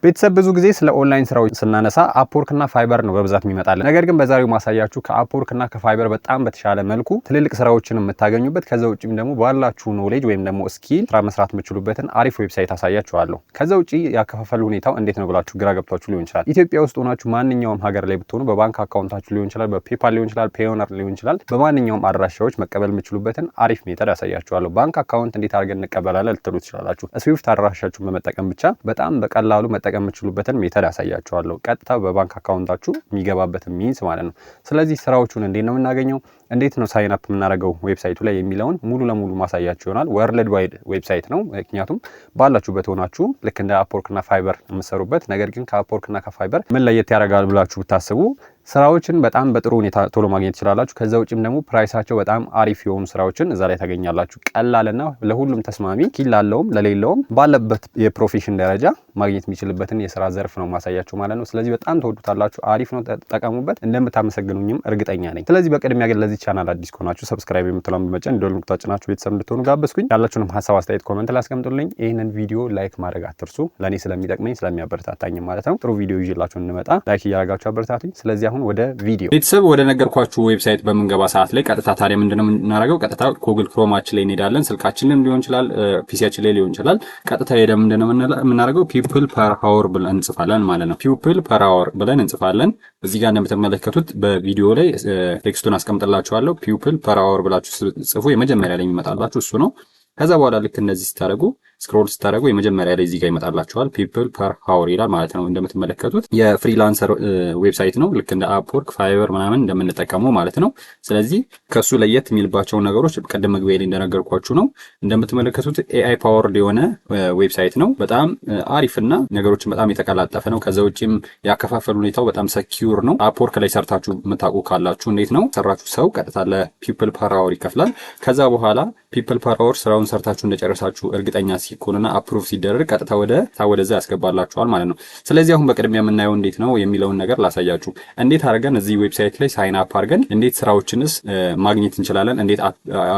ቤተሰብ ብዙ ጊዜ ስለ ኦንላይን ስራዎች ስናነሳ አፕወርክ እና ፋይበር ነው በብዛት የሚመጣልን። ነገር ግን በዛሬው ማሳያችሁ ከአፕወርክ እና ከፋይበር በጣም በተሻለ መልኩ ትልልቅ ስራዎችን የምታገኙበት ከዛ ውጪም ደግሞ ባላችሁ ኖሌጅ ወይም ደግሞ ስኪል ስራ መስራት የምትችሉበትን አሪፍ ዌብሳይት አሳያችኋለሁ። ከዛ ውጪ ያከፋፈሉ ሁኔታው እንዴት ነው ብላችሁ ግራ ገብቷችሁ ሊሆን ይችላል። ኢትዮጵያ ውስጥ ሆናችሁ ማንኛውም ሀገር ላይ ብትሆኑ በባንክ አካውንታችሁ ሊሆን ይችላል፣ በፔፓል ሊሆን ይችላል፣ ፔዮነር ሊሆን ይችላል፣ በማንኛውም አድራሻዎች መቀበል የምትችሉበትን አሪፍ ሜተድ አሳያችኋለሁ። ባንክ አካውንት እንዴት አድርገን እንቀበላለን ልትሉ ትችላላችሁ። ስዊፍት አድራሻችሁን በመጠቀም ብቻ በጣም በቀላሉ መጠቀም የምትችሉበትን ሜተድ አሳያችኋለሁ። ቀጥታ በባንክ አካውንታችሁ የሚገባበትን ሚንስ ማለት ነው። ስለዚህ ስራዎቹን እንዴት ነው የምናገኘው፣ እንዴት ነው ሳይን አፕ የምናደርገው ዌብሳይቱ ላይ የሚለውን ሙሉ ለሙሉ ማሳያችሁ ይሆናል። ወርልድ ዋይድ ዌብሳይት ነው። ምክንያቱም ባላችሁበት ሆናችሁ ልክ እንደ አፕወርክ እና ፋይበር የምትሰሩበት፣ ነገር ግን ከአፕወርክ እና ከፋይበር ምን ለየት ያደርጋል ብላችሁ ብታስቡ ስራዎችን በጣም በጥሩ ሁኔታ ቶሎ ማግኘት ትችላላችሁ። ከዛ ውጪም ደግሞ ፕራይሳቸው በጣም አሪፍ የሆኑ ስራዎችን እዛ ላይ ታገኛላችሁ። ቀላልና ለሁሉም ተስማሚ ኪል ላለውም ለሌለውም ባለበት የፕሮፌሽን ደረጃ ማግኘት የሚችልበትን የስራ ዘርፍ ነው ማሳያችሁ ማለት ነው። ስለዚህ በጣም ተወዱታላችሁ። አሪፍ ነው፣ ተጠቀሙበት። እንደምታመሰግኑኝም እርግጠኛ ነኝ። ስለዚህ በቅድሚያ ግን ለዚህ ቻናል አዲስ ከሆናችሁ ሰብስክራይብ የምትለውን በመጫን ደወል ምልክቱን ቤተሰብ እንድትሆኑ ጋበዝኩኝ። ያላችሁንም ሀሳብ አስተያየት ኮሜንት ላይ አስቀምጡልኝ። ይህንን ቪዲዮ ላይክ ማድረግ አትርሱ፣ ለእኔ ስለሚጠቅመኝ ስለሚያበረታታኝ ማለት ነው። ጥሩ ቪዲዮ ይዤላችሁ እንመጣ ላይክ እያደረጋችሁ አበረታቱኝ። ስለዚህ አሁን ወደ ቪዲዮ ቤተሰብ ወደ ነገርኳችሁ ዌብሳይት በመንገባ ሰዓት ላይ ቀጥታ ታዲያ ምንድነው የምናደርገው? ቀጥታ ጉግል ክሮማችን ላይ እንሄዳለን። ስልካችንን ሊሆን ይችላል፣ ፒሲያችን ላይ ሊሆን ይችላል። ቀጥታ ሄደ ምንድነው የምናደርገው? ፒፕል ፐር አወር ብለን እንጽፋለን ማለት ነው። ፒፕል ፐር አወር ብለን እንጽፋለን። እዚህ ጋር እንደምትመለከቱት በቪዲዮ ላይ ቴክስቱን አስቀምጥላችኋለሁ። ፒፕል ፐር አወር ብላችሁ ጽፉ። የመጀመሪያ ላይ የሚመጣላችሁ እሱ ነው። ከዛ በኋላ ልክ እንደዚህ ስታደርጉ ስክሮል ስታደርጉ የመጀመሪያ ላይ እዚህ ጋር ይመጣላችኋል። ፒፕል ፐር አወር ይላል ማለት ነው። እንደምትመለከቱት የፍሪላንሰር ዌብሳይት ነው። ልክ እንደ አፕወርክ ፋይበር ምናምን እንደምንጠቀመው ማለት ነው። ስለዚህ ከሱ ለየት የሚልባቸውን ነገሮች ቀደም መግቢያ ላይ እንደነገርኳችሁ ነው። እንደምትመለከቱት ኤአይ ፓወርድ የሆነ ዌብሳይት ነው። በጣም አሪፍና ነገሮችን በጣም የተቀላጠፈ ነው። ከዛ ውጪም ያከፋፈል ሁኔታው በጣም ሰኪዩር ነው። አፕወርክ ላይ ሰርታችሁ የምታውቁ ካላችሁ እንዴት ነው ሰራችሁ ሰው ቀጥታ ለፒፕል ፐር አወር ይከፍላል። ከዛ በኋላ ፒፕል ፐር አወር ስራውን ሰርታችሁ እንደጨረሳችሁ እርግጠኛ ሲኮንና አፕሩቭ ሲደረግ ቀጥታ ወደዛ ያስገባላችኋል ማለት ነው። ስለዚህ አሁን በቅድሚያ የምናየው እንዴት ነው የሚለውን ነገር ላሳያችሁ። እንዴት አድርገን እዚህ ዌብሳይት ላይ ሳይን አፕ አድርገን እንዴት ስራዎችንስ ማግኘት እንችላለን፣ እንዴት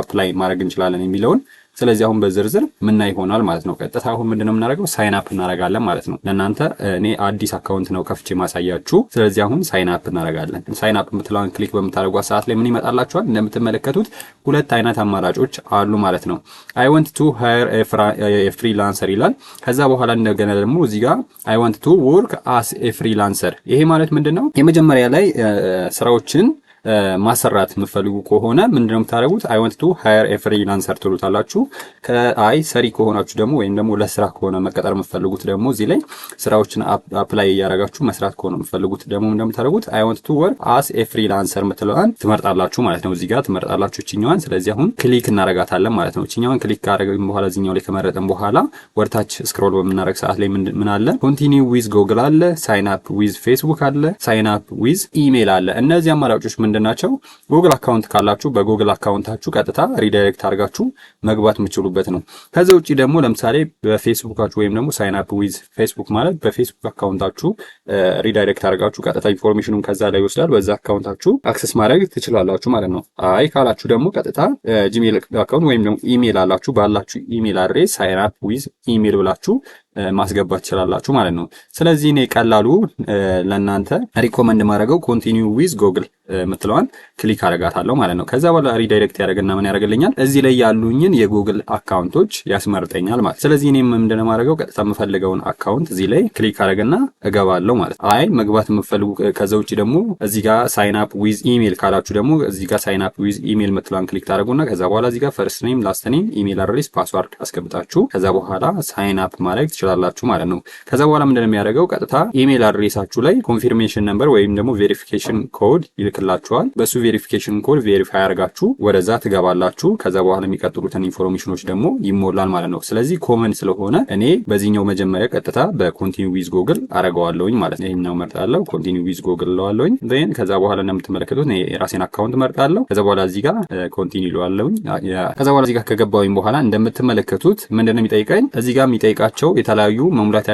አፕላይ ማድረግ እንችላለን የሚለውን ስለዚህ አሁን በዝርዝር ምና ይሆናል ማለት ነው። ቀጥታ አሁን ምንድነው የምናደርገው? ሳይን አፕ እናደርጋለን ማለት ነው። ለእናንተ እኔ አዲስ አካውንት ነው ከፍቼ ማሳያችሁ። ስለዚህ አሁን ሳይን አፕ እናደርጋለን። ሳይን አፕ የምትለውን ክሊክ በምታደርጓት ሰዓት ላይ ምን ይመጣላችኋል? እንደምትመለከቱት ሁለት አይነት አማራጮች አሉ ማለት ነው። አይ ዋንት ቱ ሃየር ኤ ፍሪላንሰር ይላል። ከዛ በኋላ እንደገና ደግሞ እዚህ ጋር አይ ዋንት ቱ ወርክ አስ ኤ ፍሪላንሰር። ይሄ ማለት ምንድነው? የመጀመሪያ ላይ ስራዎችን ማሰራት የምትፈልጉ ከሆነ ምንድነው የምታደርጉት? አይ ዋንት ቱ ሃየር ኤ ፍሪላንሰር ትሉታላችሁ። ከአይ ሰሪ ከሆናችሁ ደግሞ ወይም ደግሞ ለስራ ከሆነ መቀጠር የምትፈልጉት ደግሞ እዚህ ላይ ስራዎችን አፕላይ እያደረጋችሁ መስራት ከሆነ የምትፈልጉት ደግሞ እንደምታደርጉት አይ ዋንት ቱ ወርክ አስ ኤ ፍሪላንሰር የምትለዋን ትመርጣላችሁ ማለት ነው። እዚህ ጋር ትመርጣላችሁ እችኛዋን። ስለዚህ አሁን ክሊክ እናረጋታለን ማለት ነው። እችኛዋን ክሊክ ካደረግን በኋላ እዚህኛው ላይ ከመረጥን በኋላ ወርታች ስክሮል በምናደርግ ሰዓት ላይ ምን አለ? ኮንቲኒው ዊዝ ጉግል አለ፣ ሳይን አፕ ዊዝ ፌስቡክ አለ፣ ሳይን አፕ ዊዝ ኢሜል አለ። እነዚህ አማራጮች ምንድናቸው? ጉግል አካውንት ካላችሁ በጉግል አካውንታችሁ ቀጥታ ሪዳይሬክት አድርጋችሁ መግባት የምትችሉበት ነው። ከዛ ውጪ ደግሞ ለምሳሌ በፌስቡካችሁ ወይም ደግሞ ሳይን አፕ ዊዝ ፌስቡክ ማለት በፌስቡክ አካውንታችሁ ሪዳይሬክት አድርጋችሁ ቀጥታ ኢንፎርሜሽኑን ከዛ ላይ ይወስዳል። በዛ አካውንታችሁ አክሰስ ማድረግ ትችላላችሁ ማለት ነው። አይ ካላችሁ ደግሞ ቀጥታ ጂሜል አካውንት ወይም ደግሞ ኢሜል አላችሁ፣ ባላችሁ ኢሜል አድሬስ ሳይን አፕ ዊዝ ኢሜል ብላችሁ ማስገባት ትችላላችሁ ማለት ነው። ስለዚህ እኔ ቀላሉ ለእናንተ ሪኮመንድ ማድረገው ኮንቲኒው ዊዝ ጉግል ምትለዋን ክሊክ አደርጋታለሁ ማለት ነው። ከዛ በኋላ ሪዳይሬክት ያደርግና ምን ያደርግልኛል? እዚህ ላይ ያሉኝን የጉግል አካውንቶች ያስመርጠኛል ማለት። ስለዚህ እኔም ምንድነው ማድረገው? ቀጥታ የምፈልገውን አካውንት እዚህ ላይ ክሊክ አደርግና እገባለሁ ማለት። አይ መግባት የምፈልጉ ከዛ ውጪ ደግሞ እዚህ ጋር ሳይን አፕ ዊዝ ኢሜል ካላችሁ ደግሞ እዚህ ጋር ሳይን አፕ ዊዝ ኢሜል ምትለዋን ክሊክ ታደርጉና ከዛ በኋላ እዚህ ጋር ፈርስት ኔም፣ ላስት ኔም፣ ኢሜል አድሬስ፣ ፓስዋርድ አስገብታችሁ ከዛ በኋላ ሳይን አፕ ማድረግ ትችላላችሁ ማለት ነው። ከዛ በኋላ ምንድነው የሚያደርገው? ቀጥታ ኢሜል አድሬሳችሁ ላይ ኮንፊርሜሽን ነምበር ወይም ደግሞ ቬሪፊኬሽን ኮድ ይልክላችኋል። በሱ ቬሪፊኬሽን ኮድ ቬሪፋይ አድርጋችሁ ወደዛ ትገባላችሁ። ከዛ በኋላ የሚቀጥሉትን ኢንፎርሜሽኖች ደግሞ ይሞላል ማለት ነው። ስለዚህ ኮመን ስለሆነ እኔ በዚህኛው መጀመሪያ ቀጥታ በኮንቲኒው ዊዝ ጉግል አረጋዋለሁኝ ማለት ነው። ይሄኛው መርጣለሁ፣ ኮንቲኒው ዊዝ ጉግል ለዋለሁኝ። ዜን ከዛ በኋላ እንደምትመለከቱት እኔ የራሴን አካውንት መርጣለሁ። ከዛ በኋላ እዚህ ጋር ኮንቲኒው ለዋለሁኝ። ከዛ በኋላ እዚህ ጋር ከገባሁኝ በኋላ እንደምትመለከቱት ምንድነው የሚጠይቀኝ? እዚህ ጋር የሚጠይቃቸው የተለያዩ መሙላት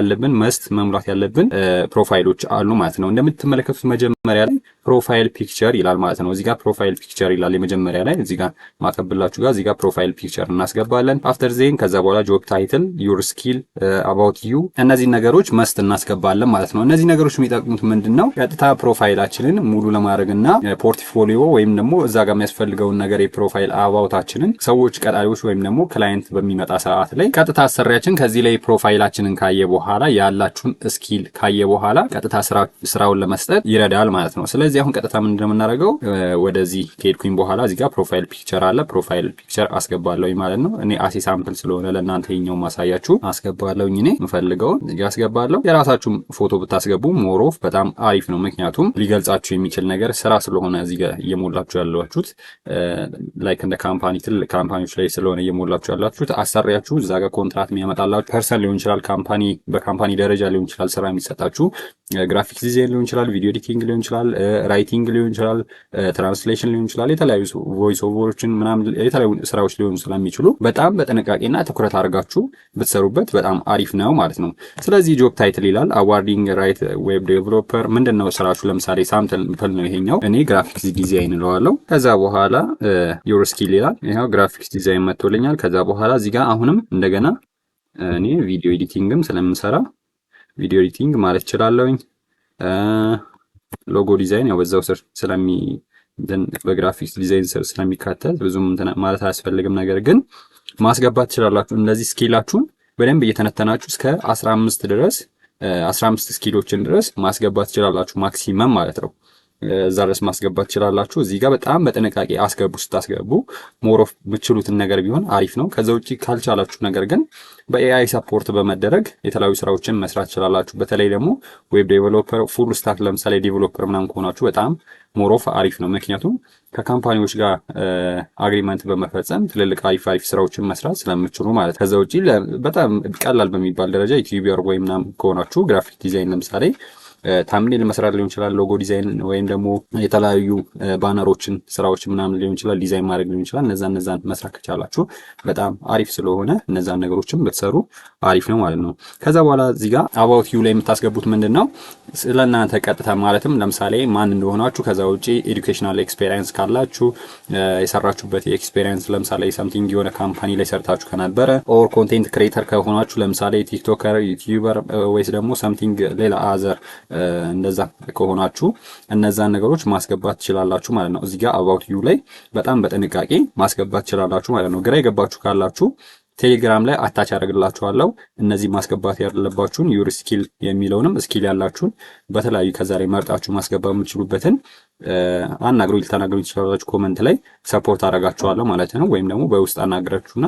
ያለብን ፕሮፋይሎች አሉ ማለት ነው። እንደምትመለከቱት መጀመሪያ ላይ ፕሮፋይል ፒክቸር ይላል ማለት ነው። እዚህ ጋር ፕሮፋይል ፒክቸር ይላል የመጀመሪያ ላይ እዚህ ጋር ማቀብላችሁ ጋር እዚህ ጋር ፕሮፋይል ፒክቸር እናስገባለን። አፍተር ዜን ከዛ በኋላ ጆብ ታይትል፣ ዩር ስኪል፣ አባውት ዩ እነዚህ ነገሮች መስት እናስገባለን ማለት ነው። እነዚህ ነገሮች የሚጠቅሙት ምንድነው ቀጥታ ፕሮፋይላችንን ሙሉ ለማድረግና ፖርትፎሊዮ ወይም ደግሞ እዛ ጋር የሚያስፈልገውን ነገር የፕሮፋይል አባውታችንን ሰዎች ቀጣሪዎች ወይም ደግሞ ክላይንት በሚመጣ ሰዓት ላይ ቀጥታ አሰሪያችን ከዚህ ላይ ፕሮፋይላችንን ካየ በኋላ ያላችሁን ስኪል ካየ በኋላ ቀጥታ ስራውን ለመስጠት ይረዳል ማለት ነው። ስለዚህ አሁን ቀጥታ ምንድነው የምናደርገው ወደዚህ ከሄድኩኝ በኋላ እዚህ ጋር ፕሮፋይል ፒክቸር አለ። ፕሮፋይል ፒክቸር አስገባለሁ ማለት ነው። እኔ አሲ ሳምፕል ስለሆነ ለእናንተ ይሄኛው ማሳያችሁ አስገባለሁኝ። እኔ የምፈልገው እዚህ አስገባለሁ። የራሳችሁ ፎቶ ብታስገቡ ሞሮፍ በጣም አሪፍ ነው። ምክንያቱም ሊገልጻችሁ የሚችል ነገር ስራ ስለሆነ እዚህ ጋር እየሞላችሁ ያላችሁት ላይክ እንደ ካምፓኒ ትልቅ ካምፓኒዎች ላይ ስለሆነ እየሞላችሁ ያላችሁት አሰሪያችሁ እዛ ጋር ኮንትራት የሚያመጣላችሁ ፐርሰን ሊሆን ይችላል፣ ካምፓኒ በካምፓኒ ደረጃ ሊሆን ይችላል ስራ የሚሰጣችሁ ግራፊክስ ዲዛይን ሊሆን ይችላል፣ ቪዲዮ ኤዲቲንግ ሊሆን ይችላል፣ ራይቲንግ ሊሆን ይችላል፣ ትራንስሌሽን ሊሆን ይችላል። የተለያዩ ቮይስ ኦቨሮችን ምናምን የተለያዩ ስራዎች ሊሆኑ ስለሚችሉ በጣም በጥንቃቄና ትኩረት አድርጋችሁ ብትሰሩበት በጣም አሪፍ ነው ማለት ነው። ስለዚህ ጆብ ታይትል ይላል አዋርዲንግ ራይት ዌብ ዴቨሎፐር ምንድነው ስራችሁ? ለምሳሌ ሳምፕል ነው ይሄኛው። እኔ ግራፊክስ ዲዛይን እለዋለሁ። ከዛ በኋላ ዩር ስኪል ይላል። ይሄው ግራፊክስ ዲዛይን መጥቶልኛል። ከዛ በኋላ እዚህ ጋር አሁንም እንደገና እኔ ቪዲዮ ኤዲቲንግም ስለምሰራ ቪዲዮ ኤዲቲንግ ማለት እችላለሁኝ። ሎጎ ዲዛይን ያው በዛው ስር በግራፊክስ ዲዛይን ስር ስለሚካተት ብዙም ማለት አያስፈልግም። ነገር ግን ማስገባት ትችላላችሁ። እንደዚህ ስኪላችሁን በደንብ እየተነተናችሁ እስከ 15 ድረስ 15 ስኪሎችን ድረስ ማስገባት ትችላላችሁ ማክሲመም ማለት ነው። እዛ ድረስ ማስገባት ትችላላችሁ። እዚህ ጋር በጣም በጥንቃቄ አስገቡ። ስታስገቡ ሞር ኦፍ የምትችሉትን ነገር ቢሆን አሪፍ ነው። ከዛ ውጪ ካልቻላችሁ ነገር ግን በኤአይ ሰፖርት በመደረግ የተለያዩ ስራዎችን መስራት ትችላላችሁ። በተለይ ደግሞ ዌብ ዴቨሎፐር ፉል ስታክ ለምሳሌ ዴቨሎፐር ምናምን ከሆናችሁ በጣም ሞር ኦፍ አሪፍ ነው። ምክንያቱም ከካምፓኒዎች ጋር አግሪመንት በመፈጸም ትልልቅ አሪፍ ስራዎችን መስራት ስለምትችሉ ማለት። ከዛ ውጪ በጣም ቀላል በሚባል ደረጃ ዩቲዩበር ወይም ምናምን ከሆናችሁ ግራፊክ ዲዛይን ለምሳሌ ታምኔል መስራት ሊሆን ይችላል፣ ሎጎ ዲዛይን ወይም ደግሞ የተለያዩ ባነሮችን ስራዎች ምናምን ሊሆን ይችላል፣ ዲዛይን ማድረግ ሊሆን ይችላል። እነዛን መስራት ከቻላችሁ በጣም አሪፍ ስለሆነ እነዛን ነገሮችን ብትሰሩ አሪፍ ነው ማለት ነው። ከዛ በኋላ እዚህ ጋር አባውት ዩ ላይ የምታስገቡት ምንድነው ስለናንተ ቀጥታ ማለትም ለምሳሌ ማን እንደሆናችሁ፣ ከዛ ውጪ ኤዱኬሽናል ኤክስፔሪየንስ ካላችሁ የሰራችሁበት ኤክስፔሪየንስ ለምሳሌ ሰምቲንግ የሆነ ካምፓኒ ላይ ሰርታችሁ ከነበረ ኦር ኮንቴንት ክሬተር ከሆናችሁ ለምሳሌ ቲክቶከር፣ ዩቲዩበር ወይስ ደግሞ ሰምቲንግ ሌላ አዘር እንደዛ ከሆናችሁ እነዛን ነገሮች ማስገባት ትችላላችሁ ማለት ነው። እዚህ ጋር አባውት ዩ ላይ በጣም በጥንቃቄ ማስገባት ትችላላችሁ ማለት ነው። ግራ የገባችሁ ካላችሁ ቴሌግራም ላይ አታች አደርግላችኋለሁ። እነዚህ ማስገባት ያለባችሁን ዩር ስኪል የሚለውንም ስኪል ያላችሁን በተለያዩ ከዛ ላይ መርጣችሁ ማስገባት የምትችሉበትን አናግሩኝ፣ ልታናግሩኝ ትችላላችሁ። ኮመንት ላይ ሰፖርት አደርጋችኋለሁ ማለት ነው። ወይም ደግሞ በውስጥ አናግራችሁና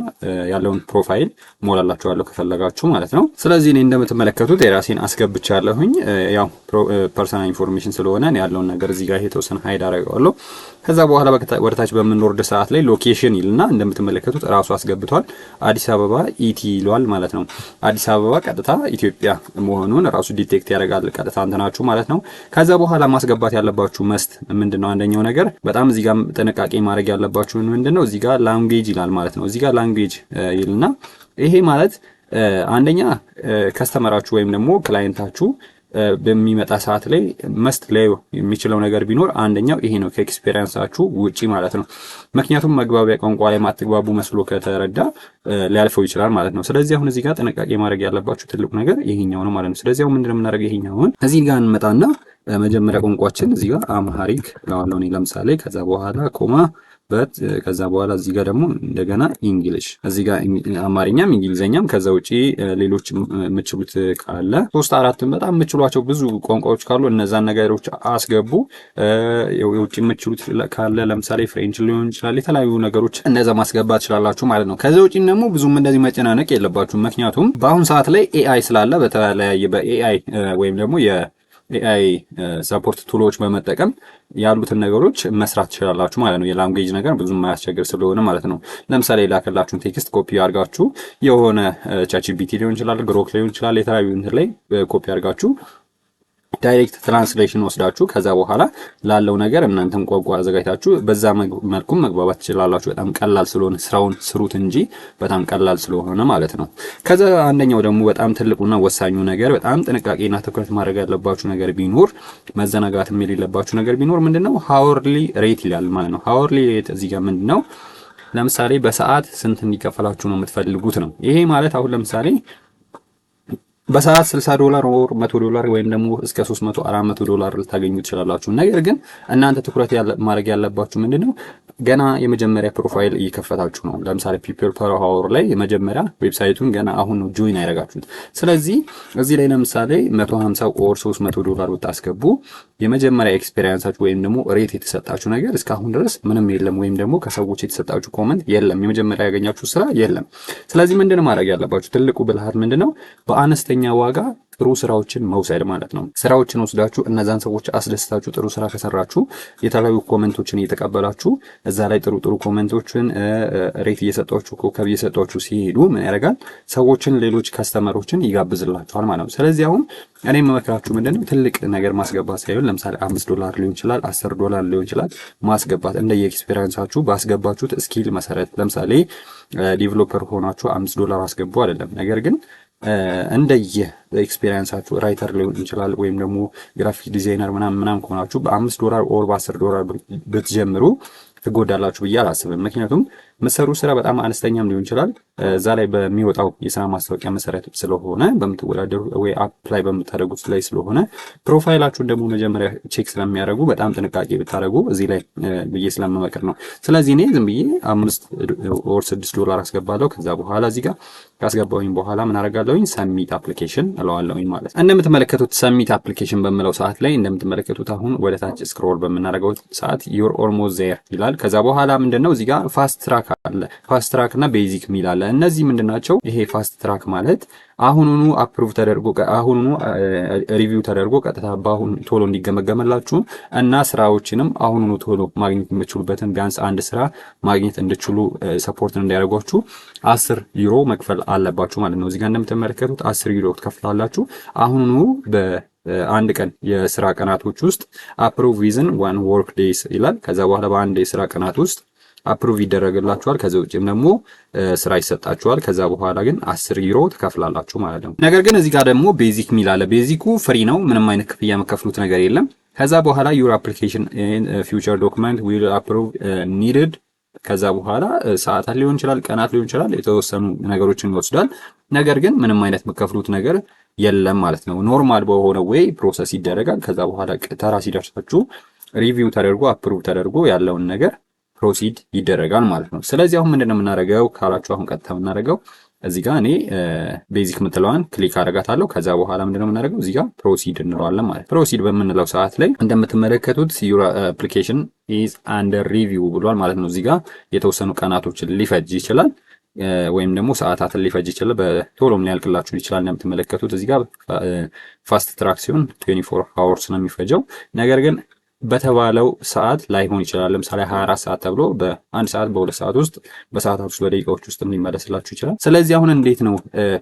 ያለውን ፕሮፋይል ሞላላችኋለሁ ከፈለጋችሁ ማለት ነው። ስለዚህ እኔ እንደምትመለከቱት የራሴን አስገብቻለሁኝ። ያው ፐርሰናል ኢንፎርሜሽን ስለሆነ ያለውን ነገር እዚህ ጋር የተወሰነ ሃይድ አደርገዋለሁ። ከዛ በኋላ ወደታች በምንወርድ ሰዓት ላይ ሎኬሽን ይልና እንደምትመለከቱት ራሱ አስገብቷል። አዲስ አበባ ኢቲ ይሏል ማለት ነው። አዲስ አበባ ቀጥታ ኢትዮጵያ መሆኑን ራሱ ዲቴክት ያደርጋል ቀጥታ እንትናችሁ ማለት ነው። ከዛ በኋላ ማስገባት ያለባችሁ መስት ምንድነው? አንደኛው ነገር በጣም እዚህ ጋር ጥንቃቄ ማድረግ ያለባችሁ ምንድነው? እዚህ ጋር ላንጉዌጅ ይላል ማለት ነው። እዚህ ጋር ላንጉዌጅ ይልና ይሄ ማለት አንደኛ ከስተመራችሁ ወይም ደግሞ ክላይንታችሁ በሚመጣ ሰዓት ላይ መስት ላይ የሚችለው ነገር ቢኖር አንደኛው ይሄ ነው፣ ከኤክስፔሪየንሳችሁ ውጪ ማለት ነው። ምክንያቱም መግባቢያ ቋንቋ ላይ ማትግባቡ መስሎ ከተረዳ ሊያልፈው ይችላል ማለት ነው። ስለዚህ አሁን እዚህ ጋር ጥንቃቄ ማድረግ ያለባችሁ ትልቁ ነገር ይሄኛው ነው ማለት ነው። ስለዚህ አሁን ምንድነው የምናደርገው? ይሄኛውን እዚህ ጋር እንመጣና መጀመሪያ ቋንቋችን እዚህ ጋር አምሃሪክ ለዋለው ነው ለምሳሌ። ከዛ በኋላ ኮማ በት ከዛ በኋላ እዚህ ጋር ደግሞ እንደገና እንግሊሽ እዚህ ጋር አማርኛም እንግሊዘኛም ከዛ ውጪ ሌሎች የምትችሉት ካለ 3-4 በጣም የምትችሏቸው ብዙ ቋንቋዎች ካሉ እነዛን ነገሮች አስገቡ። የውጪ የምትችሉት ካለ ለምሳሌ ፍሬንች ሊሆን ይችላል፣ የተለያዩ ነገሮች እንደዛ ማስገባት ትችላላችሁ ማለት ነው። ከዛ ውጪ ደግሞ ብዙም እንደዚህ መጨናነቅ የለባችሁም። ምክንያቱም በአሁን ሰዓት ላይ ኤአይ ስላለ በተለያየ በኤአይ ወይም ደግሞ ኤአይ ሰፖርት ቱሎች በመጠቀም ያሉትን ነገሮች መስራት ትችላላችሁ ማለት ነው። የላንጉዌጅ ነገር ብዙም የማያስቸግር ስለሆነ ማለት ነው። ለምሳሌ ላከላችሁን ቴክስት ኮፒ አድርጋችሁ የሆነ ቻትጂፒቲ ሊሆን ይችላል፣ ግሮክ ሊሆን ይችላል፣ የተለያዩ እንትን ላይ ኮፒ አድርጋችሁ ዳይሬክት ትራንስሌሽን ወስዳችሁ ከዛ በኋላ ላለው ነገር እናንተም ቋንቋ አዘጋጅታችሁ በዛ መልኩ መግባባት ትችላላችሁ። በጣም ቀላል ስለሆነ ስራውን ስሩት እንጂ በጣም ቀላል ስለሆነ ማለት ነው። ከዛ አንደኛው ደግሞ በጣም ትልቁና ወሳኙ ነገር በጣም ጥንቃቄና ትኩረት ማድረግ ያለባችሁ ነገር ቢኖር መዘናጋት የሌለባችሁ ነገር ቢኖር ምንድነው ሃወርሊ ሬት ይላል ማለት ነው። ሃወርሊ ሬት እዚህ ጋር ምንድነው ለምሳሌ በሰዓት ስንት እንዲከፈላችሁ ነው የምትፈልጉት ነው። ይሄ ማለት አሁን ለምሳሌ በሰዓት $60 ወር $100 ወይም ደግሞ እስከ $300 $400 ልታገኙ ትችላላችሁ። ነገር ግን እናንተ ትኩረት ማድረግ ያለባችሁ ምንድነው ገና የመጀመሪያ ፕሮፋይል እየከፈታችሁ ነው። ለምሳሌ ፒፕል ፐር አወር ላይ የመጀመሪያ ዌብሳይቱን ገና አሁን ነው ጆይን ያደረጋችሁት። ስለዚህ እዚህ ላይ ለምሳሌ 150 ኦር $300 ብታስገቡ የመጀመሪያ ኤክስፒሪየንሳችሁ ወይም ደግሞ ሬት የተሰጣችሁ ነገር እስካሁን ድረስ ምንም የለም፣ ወይም ደግሞ ከሰዎች የተሰጣችሁ ኮመንት የለም፣ የመጀመሪያ ያገኛችሁ ስራ የለም። ስለዚህ ምንድነው ማድረግ ያለባችሁ? ትልቁ ብልሃት ምንድነው በአነስተኛ ዋጋ ጥሩ ስራዎችን መውሰድ ማለት ነው። ስራዎችን ወስዳችሁ እነዛን ሰዎች አስደስታችሁ ጥሩ ስራ ከሰራችሁ የተለያዩ ኮሜንቶችን እየተቀበላችሁ እዛ ላይ ጥሩ ኮሜንቶችን ሬት እየሰጣችሁ ኮከብ እየሰጣችሁ ሲሄዱ ምን ያደርጋል? ሰዎችን ሌሎች ከስተመሮችን ይጋብዝላችኋል ማለት ነው። ስለዚህ አሁን እኔ የምመክራችሁ ምንድነው ትልቅ ነገር ማስገባት ሳይሆን ለምሳሌ $5 ሊሆን ይችላል፣ $10 ሊሆን ይችላል ማስገባት እንደ ኤክስፒሪየንሳችሁ ባስገባችሁት ስኪል መሰረት። ለምሳሌ ዴቨሎፐር ሆናችሁ $5 አስገቡ አይደለም፣ ነገር ግን እንደየ ኤክስፒሪየንሳችሁ ራይተር ሊሆን ይችላል ወይም ደግሞ ግራፊክ ዲዛይነር ምናምን ከሆናችሁ $5 ኦር $10 ብትጀምሩ ትጎዳላችሁ ብዬ አላስብም። ምክንያቱም መሰሩ ስራ በጣም አነስተኛም ሊሆን ይችላል እዛ ላይ በሚወጣው የስራ ማስታወቂያ መሰረት ስለሆነ በምትወዳደሩ ወይ አፕላይ በምታደርጉት ላይ ስለሆነ ፕሮፋይላችሁን ደግሞ መጀመሪያ ቼክ ስለሚያደርጉ በጣም ጥንቃቄ ብታደርጉ እዚህ ላይ ብዬ ስለምመክር ነው። ስለዚህ እኔ ዝም ብዬ $5 ኦር $6 አስገባለሁ። ከዛ በኋላ እዚህ ጋር ካስገባሁኝ በኋላ ምን አደርጋለሁኝ? ሰሚት አፕሊኬሽን እለዋለሁኝ ማለት ነው። እንደምትመለከቱት ሰሚት አፕሊኬሽን በሚለው ሰዓት ላይ እንደምትመለከቱት አሁን ወደ ታች ስክሮል በምናደርገው ሰዓት ዩር ኦልሞስት ዜር ይላል። ከዛ በኋላ ምንድነው እዚህ ጋር ፋስት ትራክ አለ። ፋስት ትራክ እና ቤዚክ ሚል አለ። እነዚህ ምንድናቸው? ይሄ ፋስት ትራክ ማለት አሁኑኑ አፕሩቭ ተደርጎ አሁኑኑ ሪቪው ተደርጎ ቀጥታ በአሁን ቶሎ እንዲገመገመላችሁ እና ስራዎችንም አሁኑኑ ቶሎ ማግኘት የምትችሉበትን ቢያንስ አንድ ስራ ማግኘት እንድትችሉ ሰፖርት እንዲያደርጓችሁ €10 መክፈል አለባችሁ ማለት ነው። እዚህ ጋር እንደምትመለከቱት €10 ትከፍላላችሁ። አሁኑኑ በአንድ ቀን የስራ ቀናቶች ውስጥ አፕሩቭ ዊዝን 1 ወርክ ዴይስ ይላል። ከዛ በኋላ በአንድ የስራ ቀናት ውስጥ አፕሩቭ ይደረግላችኋል። ከዛ ውጭም ደግሞ ስራ ይሰጣችኋል። ከዛ በኋላ ግን €10 ትከፍላላችሁ ማለት ነው። ነገር ግን እዚህ ጋር ደግሞ ቤዚክ ሚል አለ። ቤዚኩ ፍሪ ነው፣ ምንም አይነት ክፍያ የምትከፍሉት ነገር የለም። ከዛ በኋላ ዩር አፕሊኬሽን ፊውቸር ዶክመንት ዊል አፕሩቭ ኒድድ። ከዛ በኋላ ሰዓታት ሊሆን ይችላል፣ ቀናት ሊሆን ይችላል፣ የተወሰኑ ነገሮችን ይወስዳል። ነገር ግን ምንም አይነት የምትከፍሉት ነገር የለም ማለት ነው። ኖርማል በሆነ ዌይ ፕሮሰስ ይደረጋል። ከዛ በኋላ ተራ ሲደርሳችሁ ሪቪው ተደርጎ አፕሩቭ ተደርጎ ያለውን ነገር ፕሮሲድ ይደረጋል ማለት ነው። ስለዚህ አሁን ምንድነው የምናደርገው ካላችሁ አሁን ቀጥታ የምናደርገው እዚህ ጋር እኔ ቤዚክ የምትለዋን ክሊክ አደርጋታለሁ። ከዛ በኋላ ምንድነው የምናደርገው እዚህ ጋር ፕሮሲድ እንለዋለን ማለት ነው። ፕሮሲድ በምንለው ሰዓት ላይ እንደምትመለከቱት ዩር አፕሊኬሽን ኢዝ አንደር ሪቪው ብሏል ማለት ነው። እዚህ ጋር የተወሰኑ ቀናቶችን ሊፈጅ ይችላል ወይም ደግሞ ሰዓታትን ሊፈጅ ይችላል። በቶሎም ሊያልቅላችሁ ይችላል። እንደምትመለከቱት እዚህ ጋር ፋስት ትራክ ሲሆን 24 አወርስ ነው የሚፈጀው። ነገር ግን በተባለው ሰዓት ላይሆን ይችላል። ለምሳሌ 24 ሰዓት ተብሎ በአንድ ሰዓት በሁለት ሰዓት ውስጥ በሰዓታት ውስጥ በደቂቃዎች ውስጥ ሊመለስላችሁ ይችላል። ስለዚህ አሁን እንዴት ነው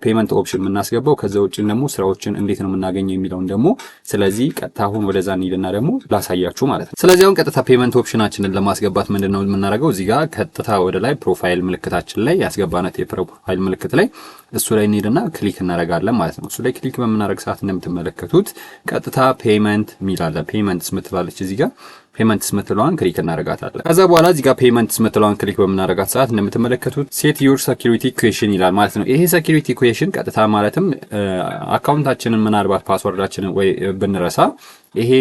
ፔመንት ኦፕሽን የምናስገባው፣ ከዛ ውጭ ደግሞ ስራዎችን እንዴት ነው የምናገኘው የሚለውን ደግሞ ስለዚህ ቀጥታ አሁን ወደዛ እንሂድና ደግሞ ላሳያችሁ ማለት ነው። ስለዚህ አሁን ቀጥታ ፔመንት ኦፕሽናችንን ለማስገባት ምንድነው የምናደርገው እዚህ ጋር ቀጥታ ወደ ላይ ፕሮፋይል ምልክታችን ላይ ያስገባናት የፕሮፋይል ምልክት ላይ እሱ ላይ እንሂድና ክሊክ እናደርጋለን ማለት ነው። እሱ ላይ ክሊክ በምናደርግ ሰዓት እንደምትመለከቱት ቀጥታ ፔመንት ሚላለ ፔመንትስ ምትላለች እዚህ ጋር ፔመንትስ ምትለዋን ክሊክ እናደርጋታለን። ከዛ በኋላ እዚህ ጋር ፔመንትስ ምትለዋን ክሊክ በምናደርጋት ሰዓት እንደምትመለከቱት ሴት ዩር ሴኩሪቲ ኩዌሽን ይላል ማለት ነው። ይሄ ሴኩሪቲ ኩዌሽን ቀጥታ ማለትም አካውንታችንን ምናልባት ፓስወርዳችንን ወይ ብንረሳ ይሄ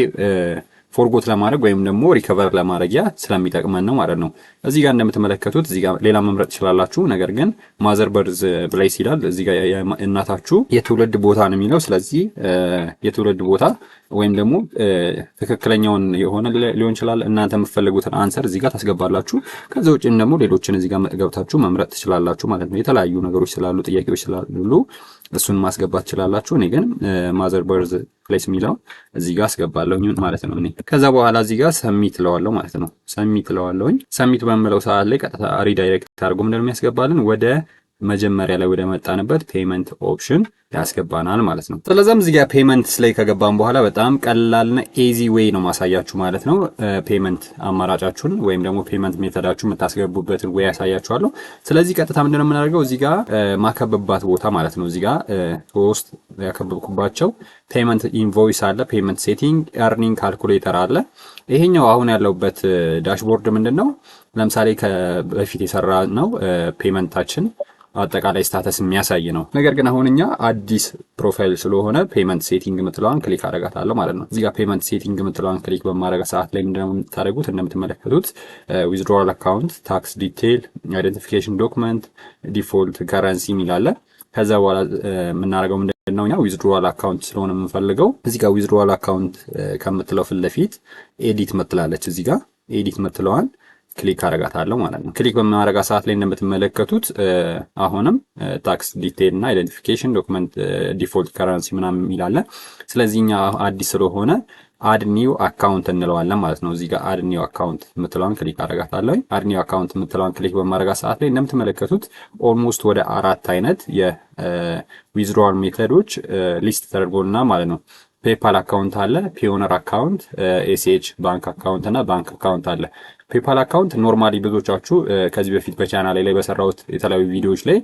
ፎርጎት ለማድረግ ወይም ደግሞ ሪከቨር ለማድረጊያ ስለሚጠቅመን ነው ማለት ነው። እዚህ ጋር እንደምትመለከቱት እዚህ ጋር ሌላ መምረጥ ትችላላችሁ። ነገር ግን ማዘር በርዝ ፕሌስ ይላል እዚህ ጋር እናታችሁ የትውልድ ቦታ ነው የሚለው። ስለዚህ የትውልድ ቦታ ወይም ደግሞ ትክክለኛውን የሆነ ሊሆን ይችላል። እናንተ የምትፈልጉትን አንሰር እዚህ ጋር ታስገባላችሁ። ከዛ ውጭ ደግሞ ሌሎችን እዚህ ጋር ገብታችሁ መምረጥ ትችላላችሁ ማለት ነው። የተለያዩ ነገሮች ስላሉ ጥያቄዎች ስላሉ እሱን ማስገባት ትችላላችሁ። እኔ ግን ማዘር በርዝ ፕሌስ የሚለው እዚህ ጋር አስገባለሁኝ ማለት ነው እኔ። ከዛ በኋላ እዚህ ጋር ሰሚት ለዋለሁ ማለት ነው። ሰሚት ለዋለሁኝ። ሰሚት በምለው ሰዓት ላይ ቀጥታ ሪዳይሬክት አድርጎ ምንድነው የሚያስገባልን ወደ መጀመሪያ ላይ ወደ መጣንበት ፔመንት ኦፕሽን ያስገባናል ማለት ነው። ስለዚህም እዚህ ጋር ፔመንትስ ላይ ከገባን በኋላ በጣም ቀላልና ኢዚ ዌይ ነው ማሳያችሁ ማለት ነው። ፔመንት አማራጫችሁን ወይም ደግሞ ፔመንት ሜተዳችሁን የምታስገቡበትን ዌይ ያሳያችኋለሁ። ስለዚህ ቀጥታ ምንድነው የምናደርገው እዚህ ጋር ማከበብባት ቦታ ማለት ነው። እዚህ ጋር ሶስት ያከበብኩባቸው ፔመንት ኢንቮይስ አለ፣ ፔመንት ሴቲንግ፣ ኤርኒንግ ካልኩሌተር አለ። ይሄኛው አሁን ያለውበት ዳሽቦርድ ምንድነው ለምሳሌ በፊት የሰራ ነው ፔመንታችን አጠቃላይ ስታተስ የሚያሳይ ነው። ነገር ግን አሁን እኛ አዲስ ፕሮፋይል ስለሆነ ፔመንት ሴቲንግ የምትለዋን ክሊክ አደርጋታለሁ ማለት ነው። እዚህ ጋር ፔመንት ሴቲንግ የምትለዋን ክሊክ በማድረግ ሰዓት ላይ ምንድነው የምታደርጉት? እንደምትመለከቱት ዊዝድሮዋል አካውንት፣ ታክስ ዲቴይል፣ አይደንቲፊኬሽን ዶክመንት፣ ዲፎልት ከረንሲ የሚላለ ከዛ በኋላ የምናደርገው ምንድነው እኛ ዊዝድሮዋል አካውንት ስለሆነ የምንፈልገው እዚህ ጋር ዊዝድሮዋል አካውንት ከምትለው ፊት ለፊት ኤዲት ምትላለች። እዚህ ጋር ኤዲት ምትለዋን ክሊክ አደርጋታለሁ ማለት ነው። ክሊክ በማድረግ ሰዓት ላይ እንደምትመለከቱት አሁንም ታክስ ዲቴይል እና አይደንቲፊኬሽን ዶክመንት ዲፎልት ከረንሲ ምናምን የሚላለ። ስለዚህ እኛ አዲስ ስለሆነ አድ ኒው አካውንት እንለዋለን ማለት ነው። እዚህ ጋር አድ ኒው አካውንት የምትለዋን ክሊክ አደርጋታለሁ። አድ ኒው አካውንት የምትለዋን ክሊክ በማድረግ ሰዓት ላይ እንደምትመለከቱት ኦልሞስት ወደ 4 አይነት የዊዝድሮዋል ሜተዶች ሊስት ተደርጎልና ማለት ነው። ፔፓል አካውንት አለ፣ ፒዮነር አካውንት፣ ኤሲኤች ባንክ አካውንት እና ባንክ አካውንት አለ። ፔፓል አካውንት ኖርማሊ ብዙዎቻችሁ ከዚህ በፊት በቻናሌ ላይ በሰራሁት የተለያዩ ቪዲዮዎች ላይ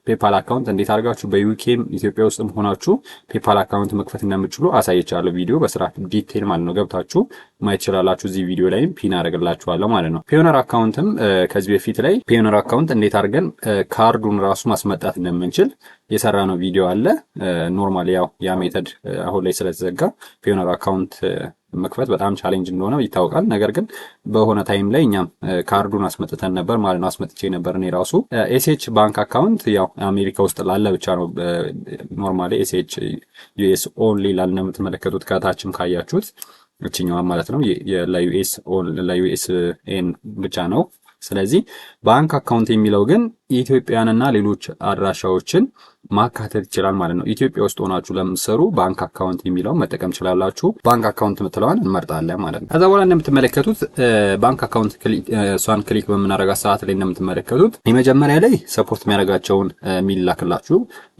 ፔፓል አካውንት እንዴት አድርጋችሁ በዩኬም ኢትዮጵያ ውስጥም ሆናችሁ ፔፓል አካውንት መክፈት እንደምትችሉ አሳይቻለሁ። ቪዲዮ በስርዓት ዲቴል ማለት ነው ገብታችሁ ማየት ትችላላችሁ። እዚህ ቪዲዮ ላይም ፒን አደርግላችኋለሁ ማለት ነው። ፒዮነር አካውንትም ከዚህ በፊት ላይ ፒዮነር አካውንት እንዴት አድርገን ካርዱን ራሱ ማስመጣት እንደምንችል የሰራ ነው ቪዲዮ አለ። ኖርማሊ ያው ያ ሜተድ አሁን ላይ ስለተዘጋ ፒዮነር አካውንት መክፈት በጣም ቻሌንጅ እንደሆነ ይታወቃል። ነገር ግን በሆነ ታይም ላይ እኛም ካርዱን አስመጥተን ነበር ማለት ነው። አስመጥቼ ነበር እኔ ራሱ። ኤስኤች ባንክ አካውንት ያው አሜሪካ ውስጥ ላለ ብቻ ነው። ኖርማሊ ኤስኤች ዩኤስ ኦንሊ ላለ ነው የምትመለከቱት ከታችም ካያችሁት እችኛዋ ማለት ነው። ለዩኤስ ኤን ብቻ ነው። ስለዚህ ባንክ አካውንት የሚለው ግን ኢትዮጵያንና ሌሎች አድራሻዎችን ማካተት ይችላል ማለት ነው። ኢትዮጵያ ውስጥ ሆናችሁ ለምትሰሩ ባንክ አካውንት የሚለውን መጠቀም ትችላላችሁ። ባንክ አካውንት የምትለዋን እንመርጣለን ማለት ነው። ከዛ በኋላ እንደምትመለከቱት ባንክ አካውንት እሷን ክሊክ በምናደርጋት ሰዓት ላይ እንደምትመለከቱት የመጀመሪያ ላይ ሰፖርት የሚያደርጋቸውን የሚላክላችሁ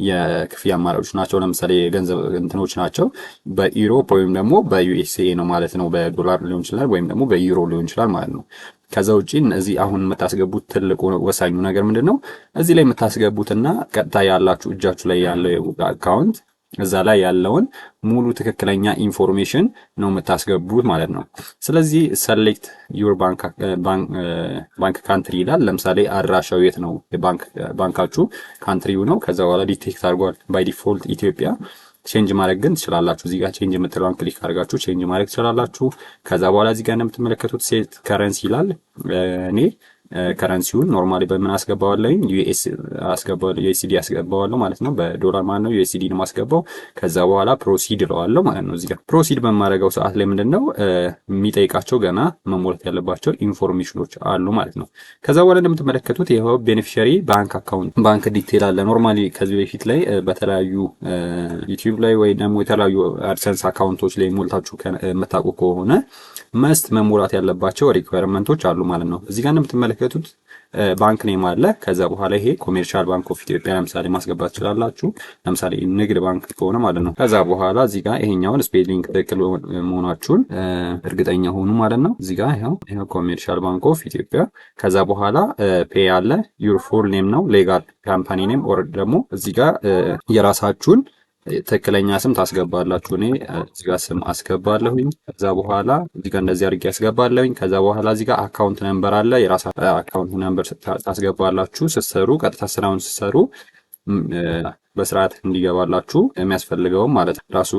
የክፍያ አማራጮች ናቸው። ለምሳሌ የገንዘብ እንትኖች ናቸው። በኢሮፕ ወይም ደግሞ በዩኤስኤ ነው ማለት ነው። በዶላር ሊሆን ይችላል ወይም ደግሞ በዩሮ ሊሆን ይችላል ማለት ነው። ከዛ ውጪ እዚህ አሁን የምታስገቡት ትልቁ ወሳኙ ነገር ምንድነው? እዚህ ላይ የምታስገቡትና ቀጥታ ያላችሁ እጃችሁ ላይ ያለው አካውንት እዛ ላይ ያለውን ሙሉ ትክክለኛ ኢንፎርሜሽን ነው የምታስገቡት ማለት ነው። ስለዚህ ሰሌክት ዩር ባንክ ካንትሪ ይላል። ለምሳሌ አድራሻው የት ነው? ባንካችሁ ካንትሪው ነው። ከዛ በኋላ ዲቴክት አድርጓል ባይ ዲፎልት ኢትዮጵያ። ቼንጅ ማድረግ ግን ትችላላችሁ። እዚህ ጋር ቼንጅ የምትለዋን ክሊክ አድርጋችሁ ቼንጅ ማድረግ ትችላላችሁ። ከዛ በኋላ እዚህ ጋር እንደምትመለከቱት ሴት ከረንሲ ይላል። እኔ ከረንሲውን ኖርማሊ በምን አስገባዋለሁኝ? ዩኤስዲ አስገባዋለሁ ማለት ነው። በዶላር ማለት ነው። ዩኤስዲ ነው ማስገባው። ከዛ በኋላ ፕሮሲድ እለዋለሁ ማለት ነው። እዚህ ጋር ፕሮሲድ በማድረገው ሰዓት ላይ ምንድነው የሚጠይቃቸው ገና መሞላት ያለባቸው ኢንፎርሜሽኖች አሉ ማለት ነው። ከዛ በኋላ እንደምትመለከቱት ይሄው ቤኔፊሻሪ ባንክ አካውንት ባንክ ዲቴል አለ። ኖርማሊ ከዚህ በፊት ላይ በተለያዩ ዩቲዩብ ላይ ወይ ደግሞ የተለያዩ አድሰንስ አካውንቶች ላይ ሞልታችሁ የምታውቁ ከሆነ መስት መሞላት ያለባቸው ሪኳየርመንቶች አሉ ማለት ነው። እዚህ ጋር እንደምትመለከቱት ባንክ ኔም አለ። ከዛ በኋላ ይሄ ኮሜርሻል ባንክ ኦፍ ኢትዮጵያ ለምሳሌ ማስገባት ትችላላችሁ። ለምሳሌ ንግድ ባንክ ከሆነ ማለት ነው። ከዛ በኋላ እዚህ ጋር ይሄኛውን ስፔሊንግ ትክክል መሆናችሁን እርግጠኛ ሆኑ ማለት ነው። እዚህ ጋር ይሄው ኮሜርሻል ባንክ ኦፍ ኢትዮጵያ። ከዛ በኋላ ፔይ አለ። ዩር ፉል ኔም ነው ሌጋል ካምፓኒ ኔም ኦር ደግሞ እዚህ ጋር የራሳችሁን ትክክለኛ ስም ታስገባላችሁ። እኔ እዚህ ጋር ስም አስገባለሁኝ። ከዛ በኋላ እዚህ ጋር እንደዚህ አድርጌ አስገባለሁኝ። ከዛ በኋላ እዚህ ጋር አካውንት ነምበር አለ። የራሳ አካውንት ነምበር ታስገባላችሁ። ስትሰሩ ቀጥታ ስራውን ስትሰሩ በስርዓት እንዲገባላችሁ የሚያስፈልገው ማለት ነው። ራሱ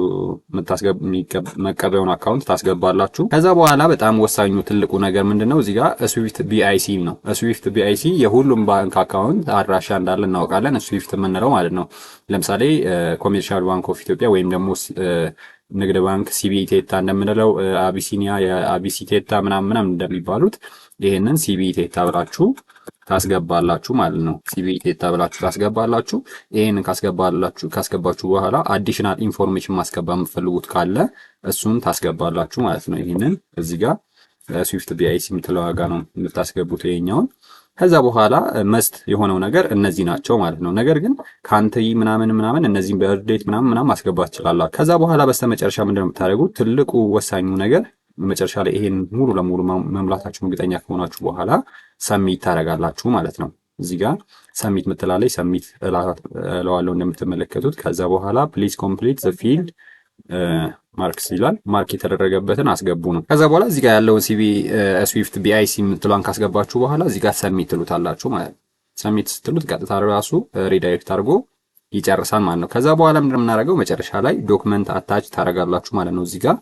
መቀበያውን አካውንት ታስገባላችሁ። ከዛ በኋላ በጣም ወሳኙ ትልቁ ነገር ምንድነው? እዚህ ጋር ስዊፍት ቢአይሲ ነው። ስዊፍት ቢአይሲ የሁሉም ባንክ አካውንት አድራሻ እንዳለ እናውቃለን። ስዊፍት የምንለው ማለት ነው። ለምሳሌ ኮሜርሻል ባንክ ኦፍ ኢትዮጵያ ወይም ደግሞ ንግድ ባንክ ሲቢኢ ቴታ እንደምንለው አቢሲኒያ የአቢሲ ቴታ ምናምን እንደሚባሉት ይሄንን ሲቢኢ ቴታ ብላችሁ ታስገባላችሁ ማለት ነው። ሲቢኢ ቴታ ብላችሁ ታስገባላችሁ። ይሄንን ካስገባችሁ በኋላ አዲሽናል ኢንፎርሜሽን ማስገባ የምትፈልጉት ካለ እሱን ታስገባላችሁ ማለት ነው። ይሄንን እዚህ ጋር ስዊፍት ቢአይሲ የምትለው ዋጋ ነው የምታስገቡት ይሄኛውን። ከዛ በኋላ መስት የሆነው ነገር እነዚህ ናቸው ማለት ነው። ነገር ግን ካንትሪ ምናምን እነዚህን በርዴት ምናምን ማስገባት ትችላላችሁ። ከዛ በኋላ በስተመጨረሻ ምንድነው የምታደርጉት? ትልቁ ወሳኙ ነገር መጨረሻ ላይ ይሄን ሙሉ ለሙሉ መምላታችሁ እርግጠኛ ከሆናችሁ በኋላ ሰሚት ታደርጋላችሁ ማለት ነው። እዚህ ጋር ሰሚት ምትላለች፣ ሰሚት እለዋለሁ እንደምትመለከቱት። ከዛ በኋላ ፕሊዝ ኮምፕሊት ዘ ፊልድ ማርክስ ይላል። ማርክ የተደረገበትን አስገቡ ነው። ከዛ በኋላ እዚህ ጋር ያለውን ሲቪ ስዊፍት ቢአይሲ የምትሏን ካስገባችሁ በኋላ እዚህ ጋር ሰሚት ትሉታላችሁ ማለት ነው። ሰሚት ስትሉት ቀጥታ ራሱ ሪዳይሬክት አድርጎ ይጨርሳል ማለት ነው። ከዛ በኋላ ምንድነው የምናደርገው? መጨረሻ ላይ ዶክመንት አታች ታደርጋላችሁ ማለት ነው። እዚህ ጋር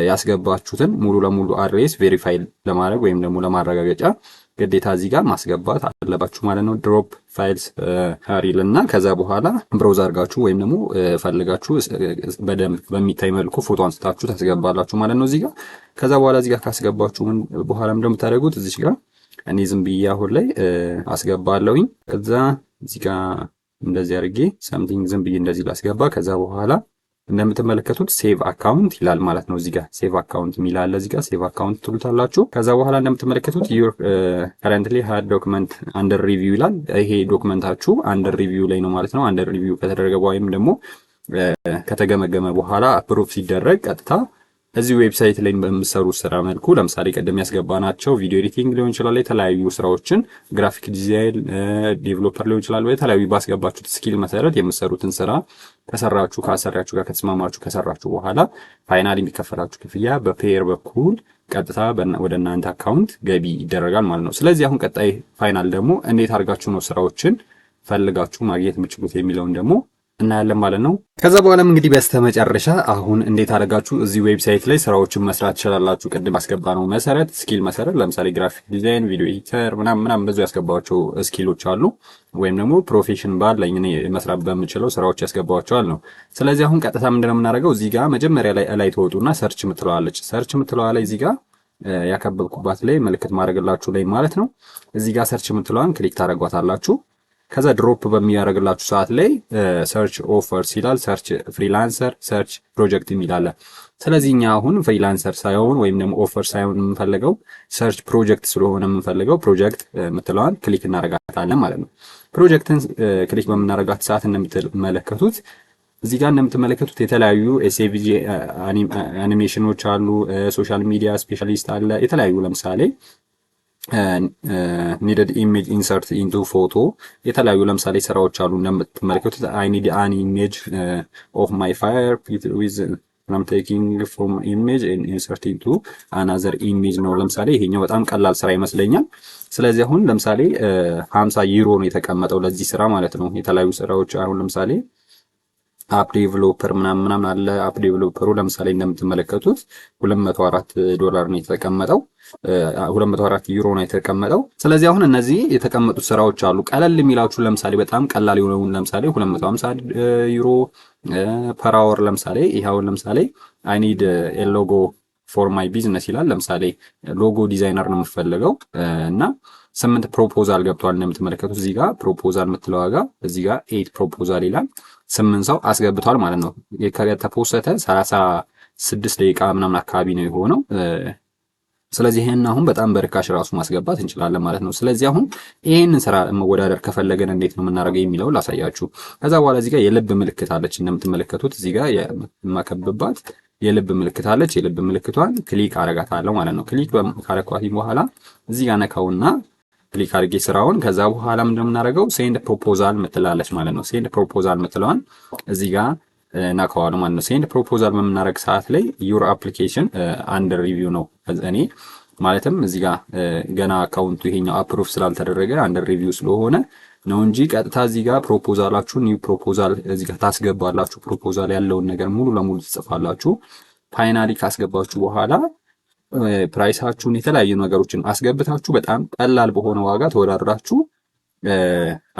ያስገባችሁትን ሙሉ ለሙሉ አድሬስ ቬሪፋይ ለማድረግ ወይም ደግሞ ለማረጋገጫ ግዴታ እዚህ ጋር ማስገባት አለባችሁ ማለት ነው። ድሮፕ ፋይልስ ሪል እና ከዛ በኋላ ብሮዝ አድርጋችሁ ወይም ደግሞ ፈልጋችሁ በደንብ በሚታይ መልኩ ፎቶ አንስታችሁ ታስገባላችሁ ማለት ነው እዚህ ጋር። ከዛ በኋላ እዚህ ጋር ካስገባችሁ በኋላ እንደምታደርጉት እዚህ ጋር እኔ ዝም ብዬ አሁን ላይ አስገባለሁኝ። ከዛ እዚህ ጋር እንደዚህ አድርጌ ሰምቲንግ ዝም ብዬ እንደዚህ ላስገባ። ከዛ በኋላ እንደምትመለከቱት ሴቭ አካውንት ይላል ማለት ነው። እዚህ ጋር ሴቭ አካውንት የሚላል እዚህ ጋር ሴቭ አካውንት ትሉታላችሁ። ከዛ በኋላ እንደምትመለከቱት ዩር ከረንትሊ ሃድ ዶክመንት አንደር ሪቪው ይላል። ይሄ ዶክመንታችሁ አንደር ሪቪው ላይ ነው ማለት ነው። አንደር ሪቪው ከተደረገ ወይም ደግሞ ከተገመገመ በኋላ አፕሩቭ ሲደረግ ቀጥታ እዚህ ዌብሳይት ላይ በምሰሩ ስራ መልኩ ለምሳሌ ቀደም ያስገባናቸው ቪዲዮ ኤዲቲንግ ሊሆን ይችላል፣ የተለያዩ ስራዎችን ግራፊክ ዲዛይን ዴቨሎፐር ሊሆን ይችላል፣ የተለያዩ ባስገባችሁት ስኪል መሰረት የምሰሩትን ስራ ከሰራችሁ ከአሰሪያችሁ ጋር ከተስማማችሁ ከሰራችሁ በኋላ ፋይናል የሚከፈላችሁ ክፍያ በፔየር በኩል ቀጥታ ወደ እናንተ አካውንት ገቢ ይደረጋል ማለት ነው። ስለዚህ አሁን ቀጣይ ፋይናል ደግሞ እንዴት አድርጋችሁ ነው ስራዎችን ፈልጋችሁ ማግኘት የምትችሉት የሚለውን ደግሞ እናያለን ማለት ነው። ከዛ በኋላም እንግዲህ በስተመጨረሻ አሁን እንዴት አድርጋችሁ እዚህ ዌብሳይት ላይ ስራዎችን መስራት ትችላላችሁ። ቅድም ያስገባነው መሰረት ስኪል መሰረት ለምሳሌ ግራፊክ ዲዛይን፣ ቪዲዮ ኤዲተር ምናምን ብዙ ያስገባቸው ስኪሎች አሉ። ወይም ደግሞ ፕሮፌሽን ባለኝ እኔ መስራት በምችለው ስራዎች ያስገባቸዋል ነው። ስለዚህ አሁን ቀጥታ ምንድነው የምናደርገው? እዚህ ጋር መጀመሪያ ላይ ተወጡና ሰርች ምትለዋለች። ሰርች ምትለዋ ላይ እዚህ ጋር ያከበብኩባት ላይ ምልክት ማድረግላችሁ ላይ ማለት ነው። እዚህ ጋር ሰርች ምትለዋን ክሊክ ታደርጓታላችሁ። ከዛ ድሮፕ በሚያደርግላችሁ ሰዓት ላይ ሰርች ኦፈርስ ይላል። ሰርች ፍሪላንሰር፣ ሰርች ፕሮጀክት የሚላለ። ስለዚህ እኛ አሁን ፍሪላንሰር ሳይሆን ወይም ደግሞ ኦፈር ሳይሆን የምንፈልገው ሰርች ፕሮጀክት ስለሆነ የምንፈልገው ፕሮጀክት የምትለዋን ክሊክ እናደርጋታለን ማለት ነው። ፕሮጀክትን ክሊክ በምናደርጋት ሰዓት እንደምትመለከቱት እዚህ ጋር እንደምትመለከቱት የተለያዩ ኤስኤቪጂ አኒሜሽኖች አሉ፣ ሶሻል ሚዲያ ስፔሻሊስት አለ፣ የተለያዩ ለምሳሌ ኒድድ ኢሜጅ ኢንሰርት ኢንቱ ፎቶ የተለያዩ ለምሳሌ ስራዎች አሉ እንደምትመለከቱት አይ ኒድ አን ኢሜጅ ኦፍ ማይ ፋየር ዊዝ I'm taking from image and insert into another image ነው። ለምሳሌ ይሄኛው በጣም ቀላል ስራ ይመስለኛል። ስለዚህ አሁን ለምሳሌ 50 ዩሮ ነው የተቀመጠው ለዚህ ስራ ማለት ነው። የተለያዩ ስራዎች አሁን ለምሳሌ አፕ ዴቨሎፐር ምናምን አለ። አፕ ዴቨሎፐሩ ለምሳሌ እንደምትመለከቱት $204 ነው የተቀመጠው፣ 204 ዩሮ ነው የተቀመጠው። ስለዚህ አሁን እነዚህ የተቀመጡት ስራዎች አሉ። ቀለል የሚላችሁ ለምሳሌ በጣም ቀላል የሆነው ለምሳሌ 250 ዩሮ ፐር አወር ለምሳሌ ይሄው ለምሳሌ አይ ኒድ ኤ ሎጎ ፎር ማይ ቢዝነስ ይላል። ለምሳሌ ሎጎ ዲዛይነር ነው የምፈልገው እና 8 ፕሮፖዛል ገብቷል እንደምትመለከቱት እዚህ ጋር ፕሮፖዛል የምትለው ዋጋ እዚህ ጋር 8 ፕሮፖዛል ይላል። 8 ሰው አስገብቷል ማለት ነው። የተፖሰተ 36 ደቂቃ ምናምን አካባቢ ነው የሆነው። ስለዚህ ይሄን አሁን በጣም በርካሽ ራሱ ማስገባት እንችላለን ማለት ነው። ስለዚህ አሁን ይሄንን ስራ መወዳደር ከፈለገን እንዴት ነው የምናደርገው የሚለው ላሳያችሁ። ከዛ በኋላ እዚህ ጋር የልብ ምልክት አለች እንደምትመለከቱት እዚህ ጋር የማከብባት የልብ ምልክት አለች። የልብ ምልክቷን ክሊክ አረጋታለሁ ማለት ነው። ክሊክ ካረኳት በኋላ እዚህ ጋር ነካውና ክሊክ አድርጌ ስራውን ከዛ በኋላ ምንድነው የምናደርገው ሴንድ ፕሮፖዛል ምትላለች ማለት ነው። ሴንድ ፕሮፖዛል ምትለዋን እዚህ ጋር ናካዋሉ ማለት ነው። ሴንድ ፕሮፖዛል በምናደርግ ሰዓት ላይ ዩር አፕሊኬሽን አንደር ሪቪው ነው። እኔ ማለትም እዚህ ጋር ገና አካውንቱ ይሄኛው አፕሩቭ ስላልተደረገ አንደር ሪቪው ስለሆነ ነው እንጂ ቀጥታ እዚህ ጋር ፕሮፖዛላችሁ ኒው ፕሮፖዛል እዚህ ጋር ታስገባላችሁ። ፕሮፖዛል ያለውን ነገር ሙሉ ለሙሉ ትጽፋላችሁ። ፋይናሊ ካስገባችሁ በኋላ ፕራይሳችሁን የተለያዩ ነገሮችን አስገብታችሁ በጣም ቀላል በሆነ ዋጋ ተወዳድራችሁ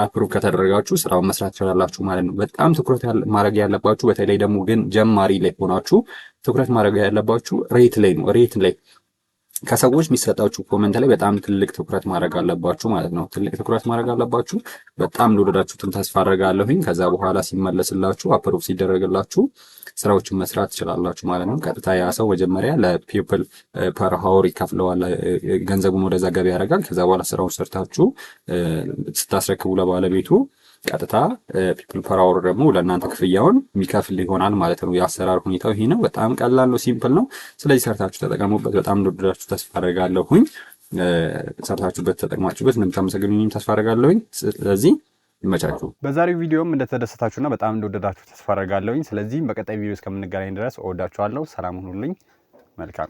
አፕሩቭ ከተደረጋችሁ ስራውን መስራት ትችላላችሁ ማለት ነው። በጣም ትኩረት ማድረግ ያለባችሁ በተለይ ደግሞ ግን ጀማሪ ላይ ሆናችሁ ትኩረት ማድረግ ያለባችሁ ሬት ላይ ነው። ሬት ላይ ከሰዎች የሚሰጣችሁ ኮሜንት ላይ በጣም ትልቅ ትኩረት ማድረግ አለባችሁ ማለት ነው። ትልቅ ትኩረት ማድረግ አለባችሁ። በጣም ለወደዳችሁትን ተስፋ አደርጋለሁኝ። ከዛ በኋላ ሲመለስላችሁ አፕሩቭ ሲደረግላችሁ ስራዎችን መስራት ትችላላችሁ ማለት ነው። ቀጥታ ያ ሰው መጀመሪያ ለፒፕል ፐር ሃወር ይከፍለዋል፣ ገንዘቡን ወደዛ ገቢ ያደርጋል። ከዛ በኋላ ስራውን ሰርታችሁ ስታስረክቡ ለባለቤቱ ቀጥታ ፒፕል ፐር ሃወር ደግሞ ለእናንተ ክፍያውን የሚከፍል ይሆናል ማለት ነው። የአሰራር ሁኔታው ይሄ ነው። በጣም ቀላል ነው፣ ሲምፕል ነው። ስለዚህ ሰርታችሁ ተጠቀሙበት። በጣም እንደወደዳችሁ ተስፋ አደርጋለሁኝ። ሰርታችሁበት ተጠቅማችሁበት እንደምታመሰግኑኝም ተስፋ አደርጋለሁኝ። ስለዚህ ይመቻችሁ። በዛሬው ቪዲዮም እንደተደሰታችሁና በጣም እንደወደዳችሁ ተስፋ አደርጋለሁኝ። ስለዚህ በቀጣይ ቪዲዮ እስከምንገናኝ ድረስ እወዳችኋለሁ። ሰላም ሁኑልኝ። መልካም